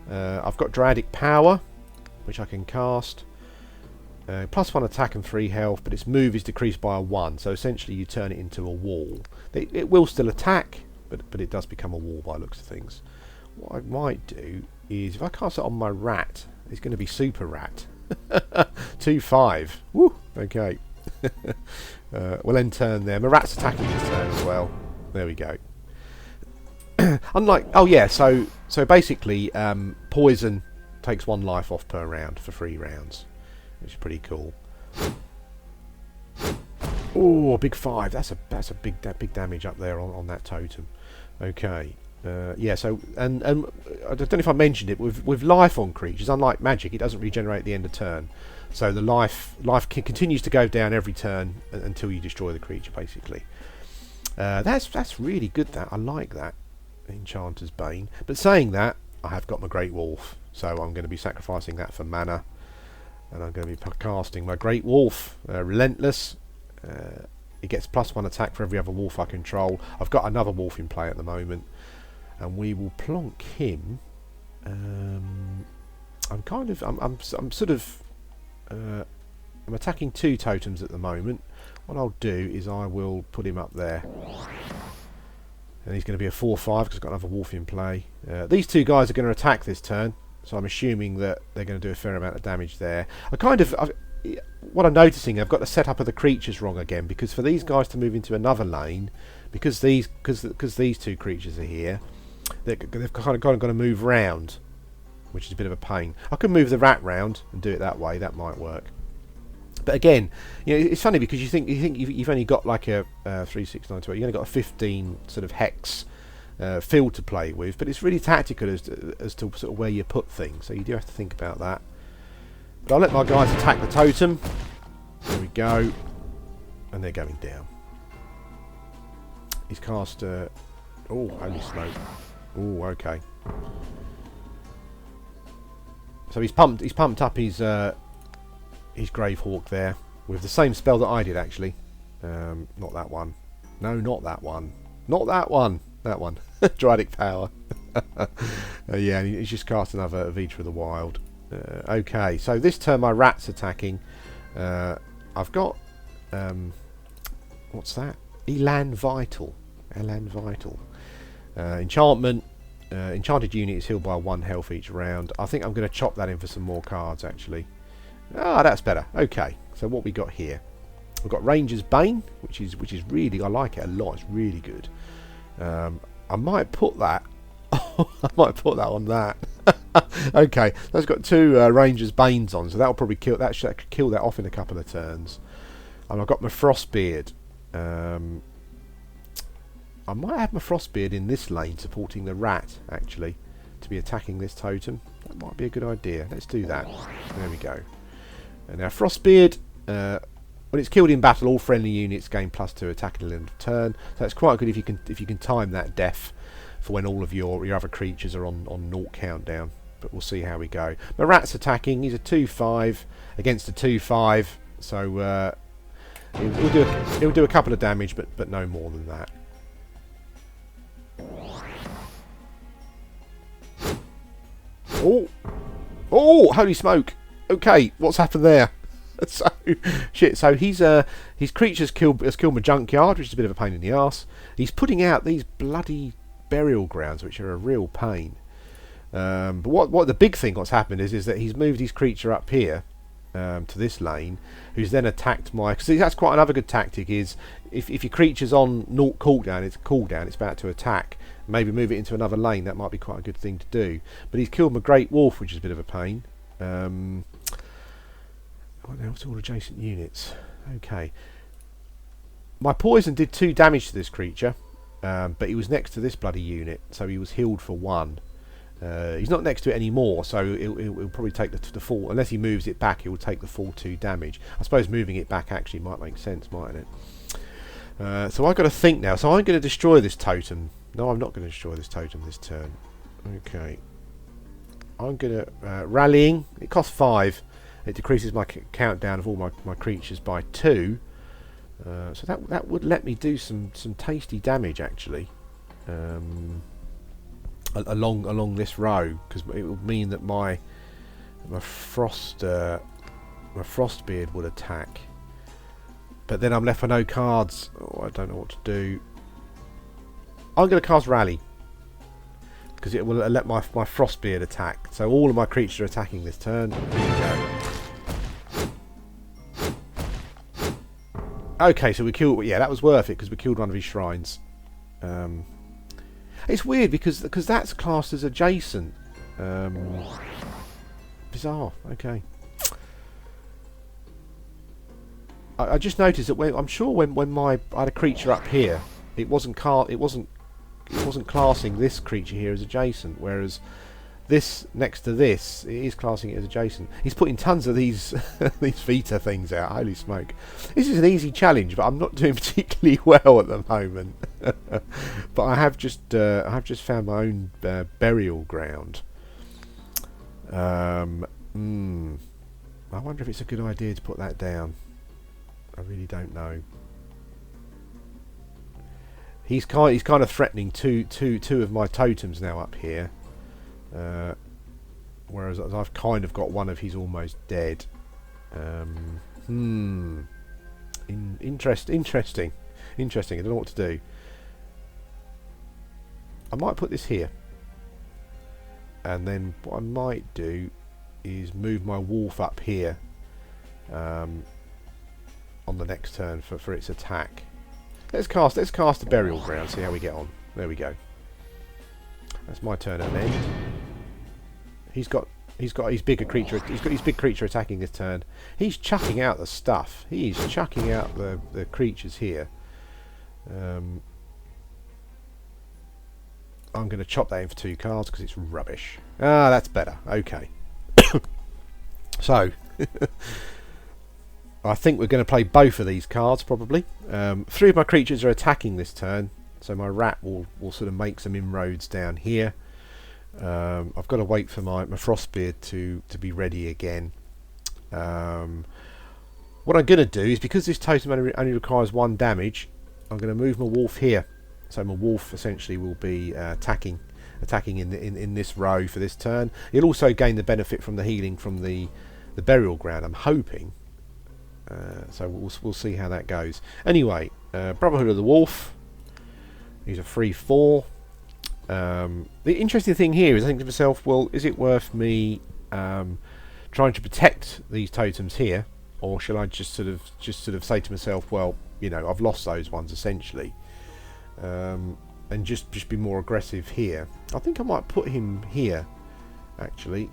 I've got Dradic Power, which I can cast. +1 attack and 3 health, but its move is decreased by a 1, so essentially you turn it into a wall. It will still attack, but it does become a wall by looks of things. What I might do is, if I cast it on my rat, it's going to be Super Rat. 2/5. Woo! Okay. We'll end turn there. My rat's attacking this turn as well. There we go. Unlike... Oh yeah, so basically, poison takes 1 life off per round for 3 rounds. Which is pretty cool. Oh, a big 5. That's a big damage up there on that totem. Okay. Yeah. So and I don't know if I mentioned it. With life on creatures, unlike Magic, it doesn't regenerate at the end of turn. So the life continues to go down every turn until you destroy the creature. Basically, that's really good. That I like that. Enchanter's Bane. But saying that, I have got my Great Wolf, so I'm going to be sacrificing that for mana. And I'm going to be casting my Great Wolf, Relentless. It gets +1 attack for every other wolf I control. I've got another wolf in play at the moment, and we will plonk him. I'm attacking 2 totems at the moment. What I'll do is I will put him up there, and he's going to be a 4/5 because I've got another wolf in play. These 2 guys are going to attack this turn. So I'm assuming that they're going to do a fair amount of damage there. What I'm noticing, I've got the setup of the creatures wrong again, because for these guys to move into another lane, because these 2 creatures are here, they've kind of got to move round, which is a bit of a pain. I can move the rat round and do it that way. That might work. But again, you know, it's funny because you think you've only got like a 3, 6, 9, 12. You've only got a 15 sort of hex field to play with, but it's really tactical as to sort of where you put things, so you do have to think about that. But I'll let my guys attack the totem. There we go, and they're going down. He's cast oh, holy smoke. Oh, okay. So he's pumped up his Gravehawk there with the same spell that I did, actually. Not that one. No, not that one. Not that one. That one. Dradic Power. Yeah, and he's just cast another Vita of the Wild. Okay, so this turn my rat's attacking. I've got... what's that? Elan Vital. Elan Vital. Enchantment. Enchanted unit is healed by 1 health each round. I think I'm going to chop that in for some more cards, actually. Ah, that's better. Okay, so what we got here? We've got Ranger's Bane, which is really... I like it a lot. It's really good. I might put that... I might put that on that. Okay, that's got 2 Ranger's Banes on, so that'll probably kill that. That could kill that off in a couple of turns. And I've got my Frostbeard. I might have my Frostbeard in this lane supporting the rat, actually, to be attacking this totem. That might be a good idea. Let's do that. There we go. And now Frostbeard, when it's killed in battle, all friendly units gain +2 attack at the end of turn. So it's quite good if you can time that death for when all of your other creatures are on 0 countdown. but we'll see how we go. My rat's attacking. He's a 2/5 against a 2/5, so he'll do a couple of damage, but no more than that. Oh, oh! Holy smoke! Okay, what's happened there? So shit. So his creature's has killed my junkyard, which is a bit of a pain in the arse. He's putting out these bloody burial grounds, which are a real pain. But what the big thing what's happened is that he's moved his creature up here to this lane, who's then attacked my. See, that's quite another good tactic. Is if your creature's on 0 cooldown, it's about to attack. Maybe move it into another lane. That might be quite a good thing to do. But he's killed my Great Wolf, which is a bit of a pain. What else? All adjacent units. Okay. My poison did 2 damage to this creature, but he was next to this bloody unit, so he was healed for 1. He's not next to it anymore, so he'll probably take the full. Unless he moves it back, he will take the full 2 damage. I suppose moving it back actually might make sense, mightn't it? So I've got to think now. So I'm going to destroy this totem. No, I'm not going to destroy this totem this turn. Okay. I'm going to rallying. It costs 5. It decreases my countdown of all my creatures by 2. So that would let me do some tasty damage actually. Along this row, because it would mean that my Frostbeard would attack. But then I'm left with no cards. Oh, I don't know what to do. I'm going to cast Rally, because it will let my Frostbeard attack. So all of my creatures are attacking this turn. Here we go. Okay, so we killed. Yeah, that was worth it because we killed one of his shrines. It's weird because that's classed as adjacent. Bizarre. Okay. I just noticed that I'm sure when I had a creature up here, it wasn't classing this creature here as adjacent, whereas this next to this, it is classing it as adjacent. He's putting tons of these these Vita things out. Holy smoke! This is an easy challenge, but I'm not doing particularly well at the moment. But I have just found my own burial ground. I wonder if it's a good idea to put that down. I really don't know. He's kind of threatening two of my totems now up here. Whereas I've kind of got one of his almost dead. Interesting. I don't know what to do. I might put this here, and then what I might do is move my wolf up here on the next turn for its attack. Let's cast the burial ground. See how we get on. There we go. That's my turn at an end. He's got his bigger creature. He's got his big creature attacking this turn. He's chucking out the stuff. He's chucking out the creatures here. I'm going to chop that in for 2 cards because it's rubbish. Ah, that's better. Okay. So I think we're going to play both of these cards probably. 3 of my creatures are attacking this turn, so my rat will sort of make some inroads down here. I've got to wait for my Frostbeard to be ready again. What I'm going to do is, because this totem only requires 1 damage, I'm going to move my wolf here. So my wolf essentially will be attacking in this row for this turn. He'll also gain the benefit from the healing from the burial ground, I'm hoping. So we'll see how that goes. Anyway, Brotherhood of the Wolf. He's a 3/4. The interesting thing here is I think to myself, well, is it worth me trying to protect these totems here, or shall I just sort of say to myself, well, you know, I've lost those ones essentially, and just be more aggressive here. I think I might put him here actually.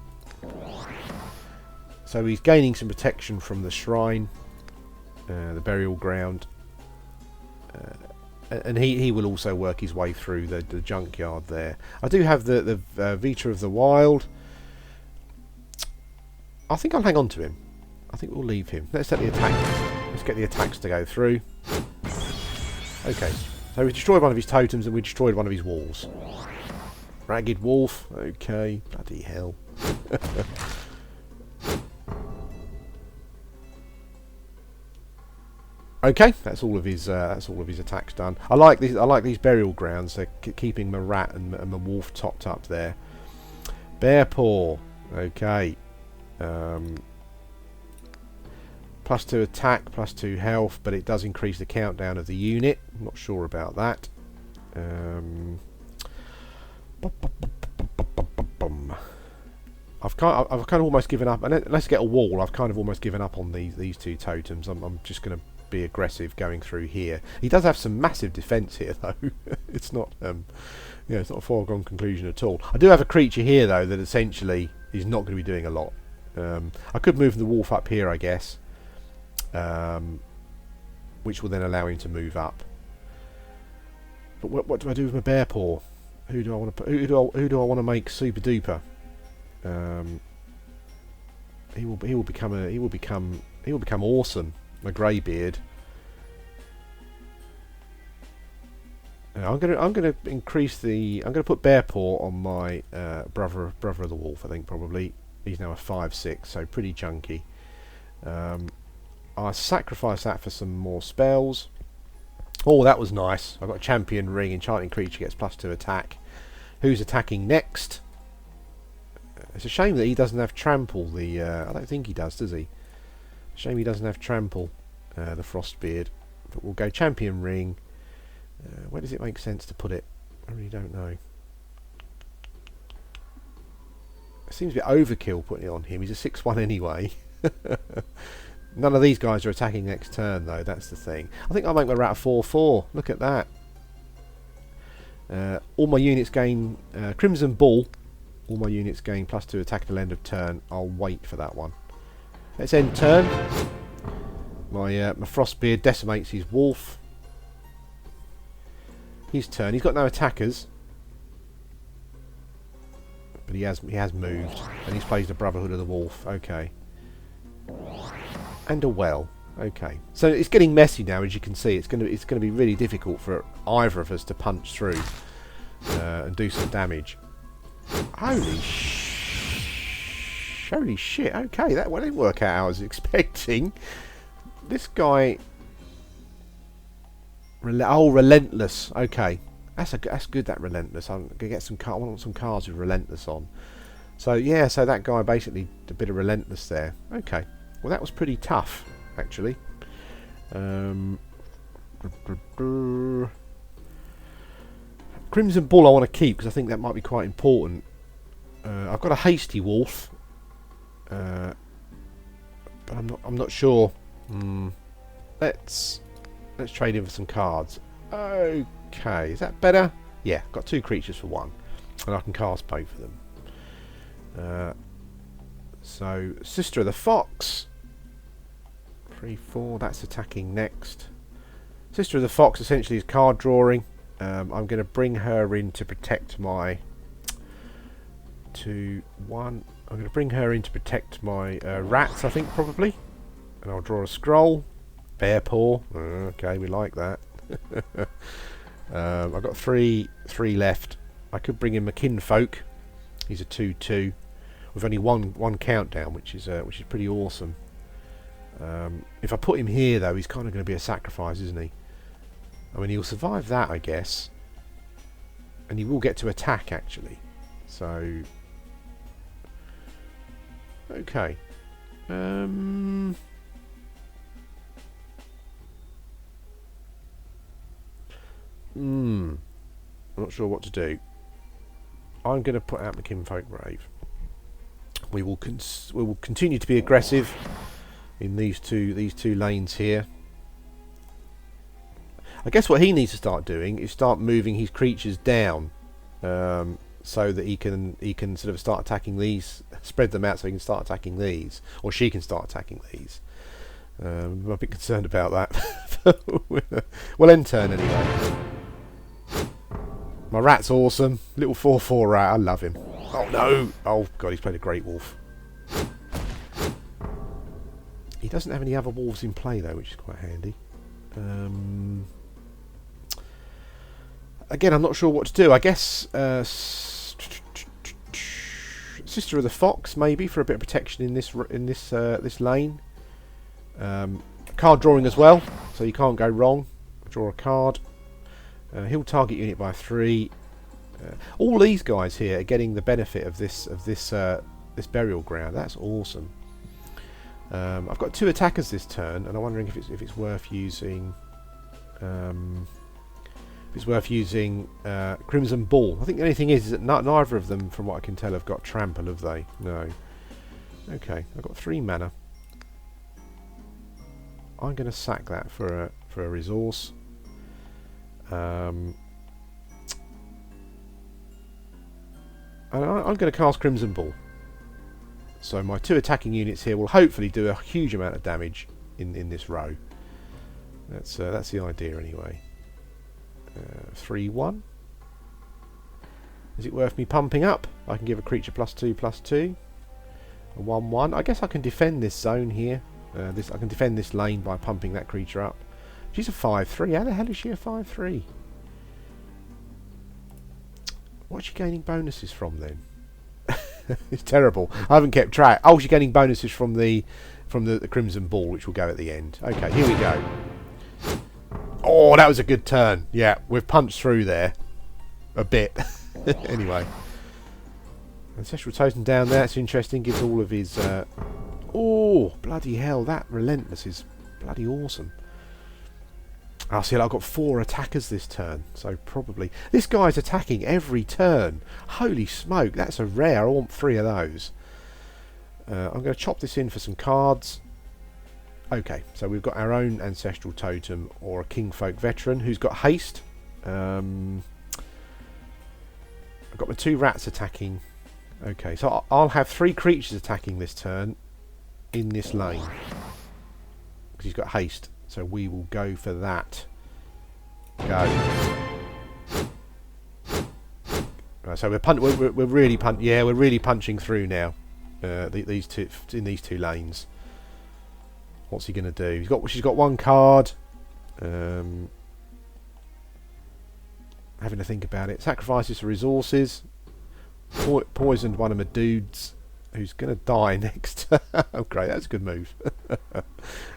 So he's gaining some protection from the shrine, the burial ground, and he will also work his way through the junkyard there. I do have the Vita of the Wild. I think I'll hang on to him. I think we'll leave him. Let's get the attacks to go through. Okay, so we destroyed one of his totems and we destroyed one of his walls. Ragged wolf. Okay. Bloody hell. Okay, that's all of his attacks done. I like these burial grounds. They're keeping my rat and my wolf topped up there. Bear paw. Okay. +2 attack, +2 health, but it does increase the countdown of the unit. I'm not sure about that. I've kind of almost given up. And let's get a wall. I've kind of almost given up on these two totems. I'm just going to be aggressive going through here. He does have some massive defense here, though. It's not, it's not a foregone conclusion at all. I do have a creature here, though, that essentially is not going to be doing a lot. I could move the wolf up here, I guess, which will then allow him to move up. But what do I do with my bear paw? Who do I want to put? Who do I want to make super duper? He will become awesome. My greybeard. I'm gonna increase the. I'm gonna put bear paw on my brother of the wolf. I think probably he's now a 5/6, so pretty chunky. I sacrifice that for some more spells. Oh, that was nice. I got a champion ring. Enchanting creature gets +2 attack. Who's attacking next? It's a shame that he doesn't have trample. I don't think he does he? Shame he doesn't have trample. The Frostbeard. But we'll go champion ring. Where does it make sense to put it? I really don't know. It seems a bit overkill putting it on him. He's a 6/1 anyway. None of these guys are attacking next turn, though. That's the thing. I think I'll make my rat a 4/4. Look at that. All my units gain Crimson Bull. All my units gain +2 attack at the end of turn. I'll wait for that one. Let's end turn. My Frostbeard decimates his wolf. His turn. He's got no attackers, but he has moved, and he's played the Brotherhood of the Wolf. Okay. And a well. Okay. So it's getting messy now, as you can see. It's going to be really difficult for either of us to punch through and do some damage. Holy shit. Okay, that didn't work out how I was expecting. This guy. Relentless. Okay, that's good. That relentless. I'm gonna get some. I want some cards with relentless on. So yeah, so that guy basically a bit of relentless there. Okay, well that was pretty tough actually. Crimson Bull I want to keep because I think that might be quite important. I've got a hasty wolf, but I'm not sure. Let's trade in for some cards. Okay, is that better? Yeah, got 2 creatures for 1, and I can cast both of them. So Sister of the Fox, 3/4. That's attacking next. Sister of the Fox essentially is card drawing. I'm going to bring her in to protect my 2/1. I'm going to bring her in to protect my rats, I think probably, and I'll draw a scroll. Bear paw. Okay, we like that. I've got three left. I could bring in my kinfolk. He's a 2/2 with only one countdown, which is pretty awesome. If I put him here, though, he's kind of going to be a sacrifice, isn't he? I mean, he'll survive that, I guess, and he will get to attack actually. So, okay. I'm not sure what to do. I'm going to put out the Kinfolk Brave. We will continue to be aggressive in these two lanes here. I guess what he needs to start doing is start moving his creatures down, so that he can sort of start attacking these, spread them out so he can start attacking these, or she can start attacking these. I'm a bit concerned about that. We'll end turn anyway. My rat's awesome. Little 4/4 rat. I love him. Oh no! Oh god, he's played a great wolf. He doesn't have any other wolves in play though, which is quite handy. Again, I'm not sure what to do. I guess Sister of the Fox, maybe, for a bit of protection in this lane. Card drawing as well, so you can't go wrong. Draw a card. He'll target unit by 3. All these guys here are getting the benefit of this burial ground. That's awesome. I've got 2 attackers this turn, and I'm wondering if it's worth using. If it's worth using Crimson Ball. I think the only thing is that neither of them, from what I can tell, have got Trample, have they? No. Okay, I've got 3 mana. I'm going to sack that for a resource. And I'm going to cast Crimson Ball. So my 2 attacking units here will hopefully do a huge amount of damage in this row. That's the idea anyway. 3/1. Is it worth me pumping up? I can give a creature +2/+2. A 1/1. I guess I can defend this zone here. I can defend this lane by pumping that creature up. She's a 5/3. How the hell is she a 5/3? What's she gaining bonuses from then? It's terrible. I haven't kept track. Oh, she's getting bonuses from the Crimson Ball, which will go at the end. Okay, here we go. Oh, that was a good turn. Yeah, we've punched through there a bit. Anyway, Ancestral Totem down there. That's interesting. Gives all of his. Oh, bloody hell! That Relentless is bloody awesome. I see. I've got 4 attackers this turn, so probably this guy's attacking every turn. Holy smoke! That's a rare. I want 3 of those. I'm going to chop this in for some cards. Okay, so we've got our own Ancestral Totem or a Kingfolk Veteran who's got haste. I've got my 2 rats attacking. Okay, so I'll have 3 creatures attacking this turn in this lane because he's got haste. So we will go for that. Go. Right, so we're really punching through now. These two lanes. What's he going to do? She's got 1 card. Having to think about it. Sacrifices for resources. Poisoned one of my dudes, who's going to die next. Oh, great! That's a good move.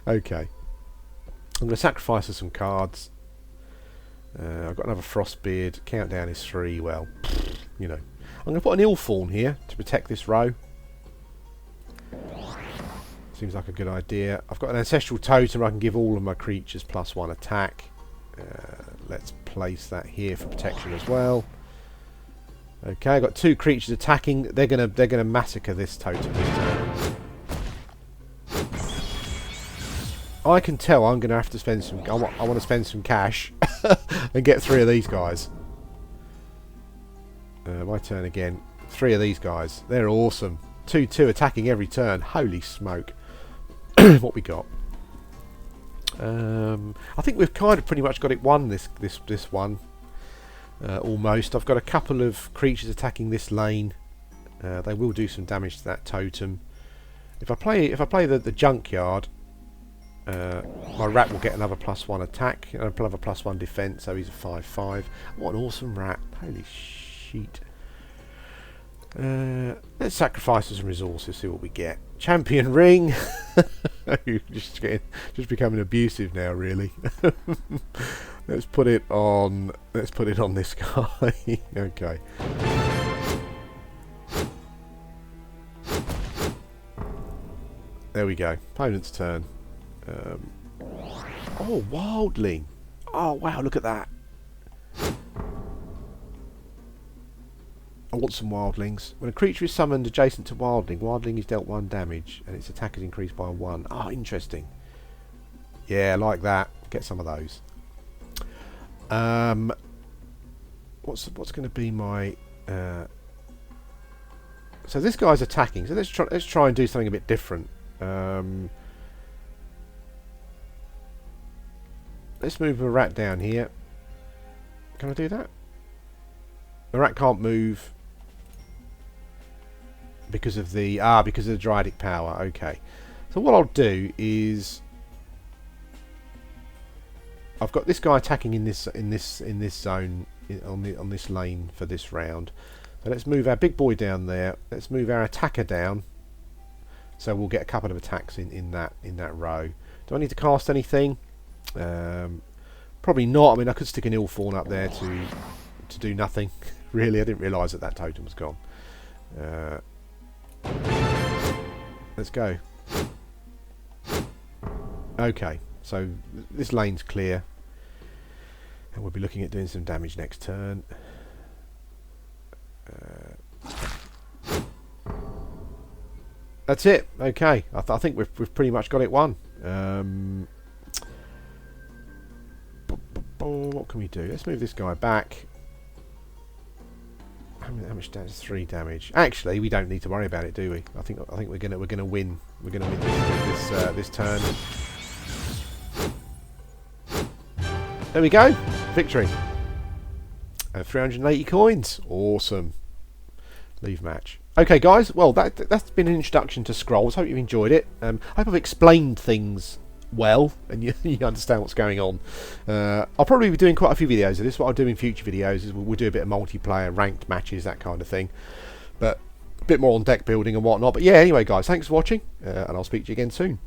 Okay. I'm going to sacrifice her some cards. I've got another Frostbeard. Countdown is 3. Well, you know. I'm going to put an Illthorn here to protect this row. Seems like a good idea. I've got an Ancestral Totem. I can give all of my creatures +1 attack. Let's place that here for protection as well. Okay, I've got 2 creatures attacking. They're gonna massacre this totem this turn. I can tell I'm gonna have to spend some. I want to spend some cash and get 3 of these guys. My turn again. 3 of these guys. They're awesome. 2/2 attacking every turn. Holy smoke! What we got? I think we've kind of pretty much got it won. This one. Almost. I've got a couple of creatures attacking this lane. They will do some damage to that totem. If I play the junkyard, my rat will get another +1 attack, another +1 defense. So he's a 5/5. What an awesome rat! Holy shit! Let's sacrifice some resources. See what we get. Champion ring. just becoming abusive now, really. Let's put it on this guy. Okay. There we go. Opponent's turn. Oh, Wildling. Oh, wow, look at that. I want some Wildlings. When a creature is summoned adjacent to Wildling is dealt 1 damage and its attack is increased by 1. Ah, interesting. Yeah, I like that. Get some of those. What's going to be my? So this guy's attacking. So let's try and do something a bit different. Let's move a rat down here. Can I do that? The rat can't move because of the Dryadic power. Okay. So what I'll do is I've got this guy attacking in this zone on this lane for this round. So let's move our big boy down there. Let's move our attacker down. So we'll get a couple of attacks in that row. Do I need to cast anything? Probably not. I mean, I could stick an Ilthorn up there to do nothing. Really, I didn't realise that totem was gone. Let's go. Okay, so this lane's clear. And we'll be looking at doing some damage next turn. That's it. Okay, I think we've pretty much got it won. What can we do? Let's move this guy back. How much damage? 3 damage. Actually, we don't need to worry about it, do we? I think we're gonna win. We're gonna win this turn. There we go. Victory. 380 coins. Awesome. Leave match. Okay, guys. Well, that's been an introduction to Scrolls. Hope you've enjoyed it. I hope I've explained things well and you understand what's going on. I'll probably be doing quite a few videos of this. What I'll do in future videos is we'll do a bit of multiplayer, ranked matches, that kind of thing. But a bit more on deck building and whatnot. But yeah, anyway, guys, thanks for watching, and I'll speak to you again soon.